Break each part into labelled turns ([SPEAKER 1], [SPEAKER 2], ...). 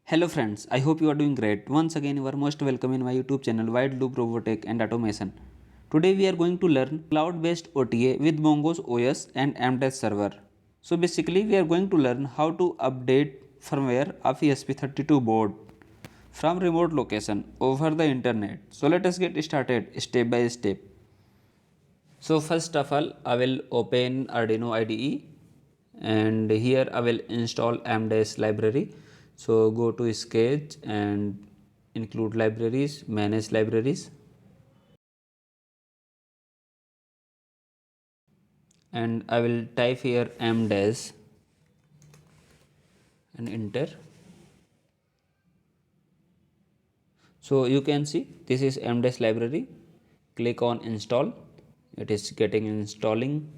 [SPEAKER 1] Hello friends, I hope you are doing great. Once again, you are most welcome in my YouTube channel Wide Loop Robotech and Automation. Today we are going to learn cloud-based OTA with Mongoose OS and MDES server. So basically we are going to learn how to update firmware of ESP32 board from remote location over the internet. So let us get started step by step. So first of all, I will open Arduino IDE and here I will install MDES library. So go to sketch and include libraries, manage libraries, and I will type here MDES and enter. So you can see this is MDES library. Click on install. It is getting installing.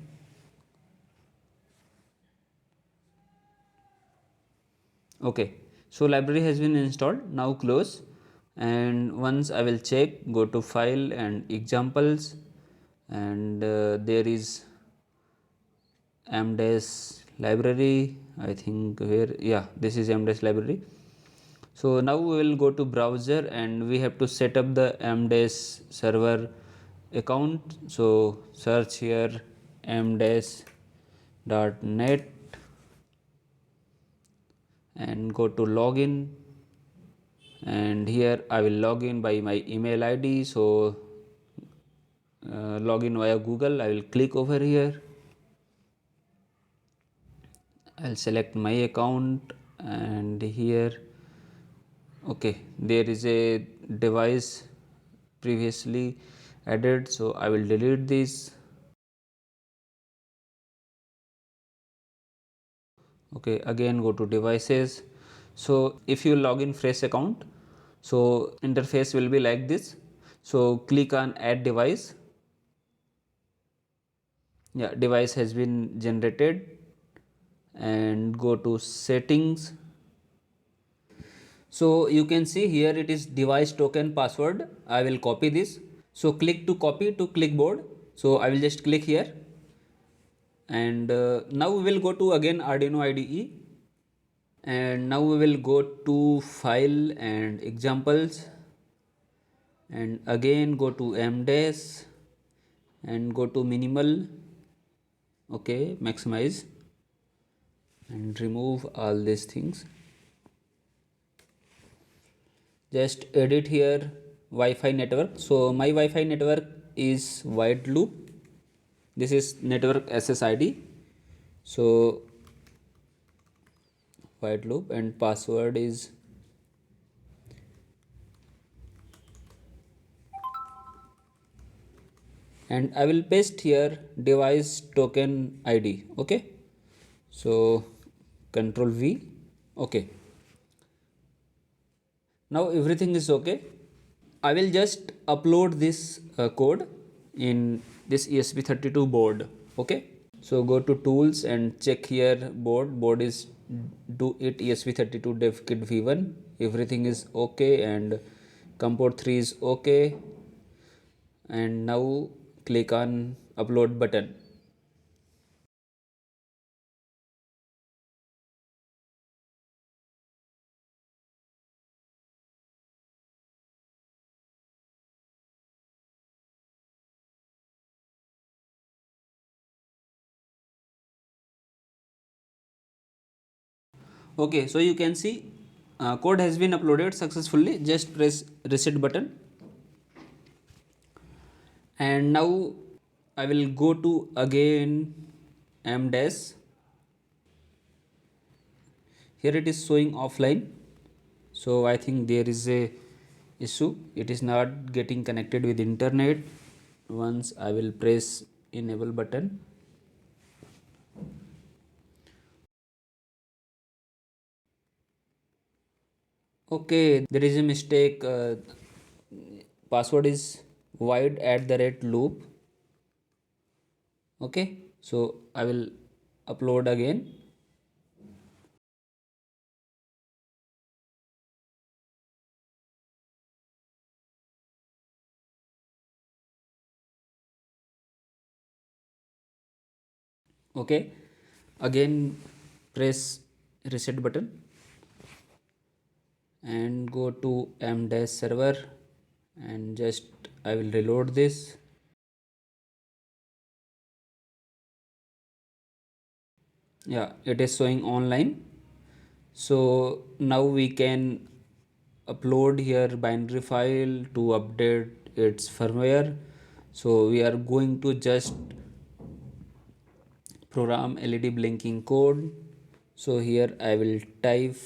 [SPEAKER 1] Okay, so library has been installed. Now close, and once I will check, go to file and examples, and there is MDES library. I think where, yeah, this is MDES library. So now we will go to browser and we have to set up the MDES server account. So search here mdes.net and go to login, and here I will log in by my email ID. So login via Google. I will click over here. I'll select my account, and here, okay, there is a device previously added, so I will delete this. Okay, again go to devices. So if you log in fresh account, so interface will be like this. So click on add device. Yeah, device has been generated, and go to settings. So you can see here it is device token password. I will copy this. So click to copy to clipboard. So I will just click here, and now we will go to again Arduino IDE, and now we will go to file and examples, and again go to MDES and go to minimal. Okay, maximize and remove all these things. Just edit here Wi-Fi network. So my Wi-Fi network is wide loop. This is network SSID. So wide loop and password is and I will paste here device token ID. Okay, so control V. Okay, now everything is okay. I will just upload this code in this ESP32 board. Okay, so go to tools and check here board is do it ESP32 dev kit v1. Everything is okay, and comport 3 is okay, and now click on upload button. Okay, so you can see code has been uploaded successfully. Just press reset button, and now I will go to again MDES. Here it is showing offline, so I think there is a issue. It is not getting connected with internet. Once I will press enable button. Okay, there is a mistake. Password is wide at the red loop. Okay, so I will upload again. Okay, again press reset button. and go to m-dash server, and just I will reload this. Yeah, it is showing online. So now we can upload here binary file to update its firmware. So we are going to just program LED blinking code. So here I will type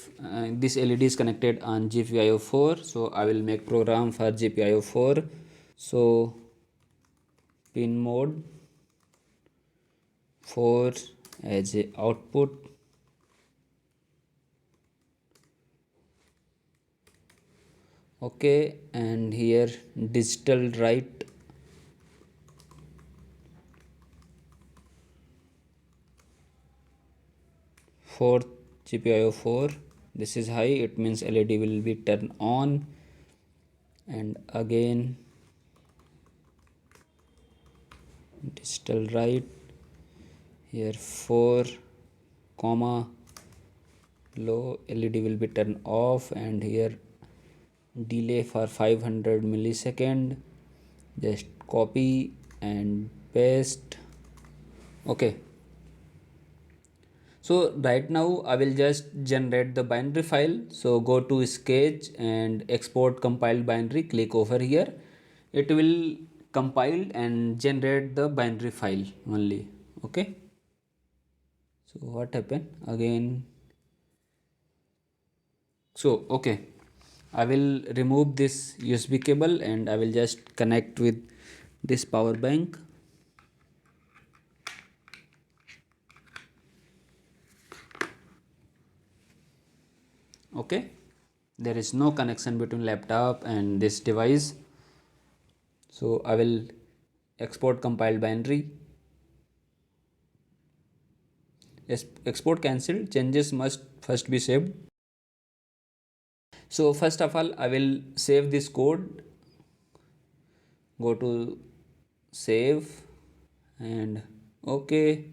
[SPEAKER 1] this LED is connected on GPIO 4, so I will make program for GPIO 4. So pin mode 4 as a output. Okay, and here digital write for GPIO 4. This is high, it means LED will be turned on. And again digital write here 4 comma low, LED will be turned off, and here delay for 500 millisecond. Just copy and paste. Okay, so right now I will just generate the binary file. So go to sketch and export compiled binary, click over here. It will compile and generate the binary file only. Okay, so what happened again? So okay, I will remove this USB cable and I will just connect with this power bank. Okay, there is no connection between laptop and this device. So I will export compiled binary. Export cancelled, changes must first be saved. So first of all I will save this code. Go to save and okay,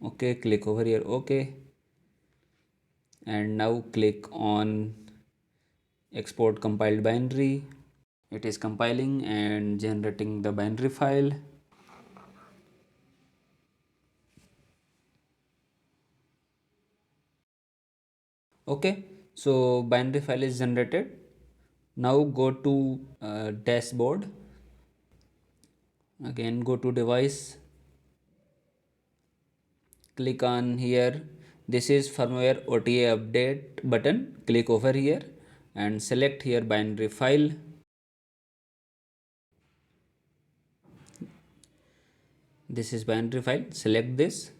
[SPEAKER 1] okay, click over here, okay, and now click on export compiled binary. It is compiling and generating the binary file. Okay, so binary file is generated. Now go to dashboard, again go to device, click on here, this is firmware OTA update button, click over here and select here binary file. This is binary file, select this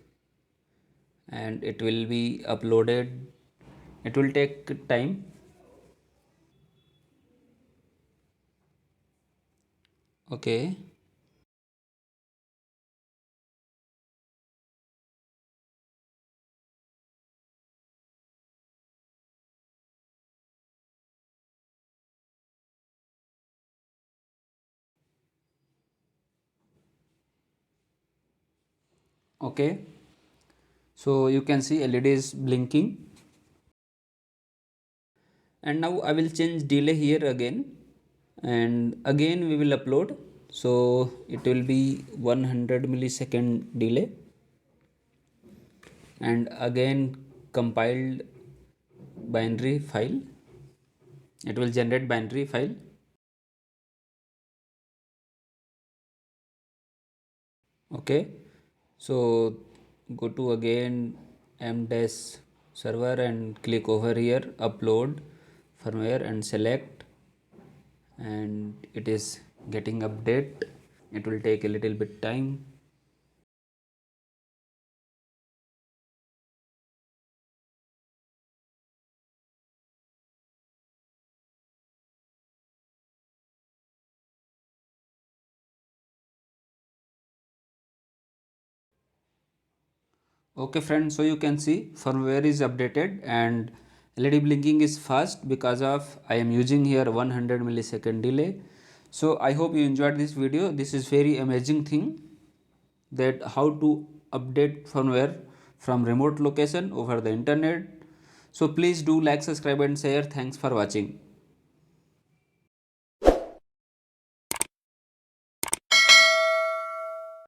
[SPEAKER 1] and it will be uploaded. It will take time. Okay, okay, so you can see LED is blinking. And now I will change delay here again, and again we will upload. So it will be 100 millisecond delay, and again compiled binary file, it will generate binary file. Okay, so go to again m-dash server and click over here upload firmware and select, and it is getting update. It will take a little bit time. Okay friends, so you can see firmware is updated and LED blinking is fast because of I am using here 100 millisecond delay. So I hope you enjoyed this video. This is very amazing thing, that how to update firmware from remote location over the internet. So please do like, subscribe and share. Thanks for watching.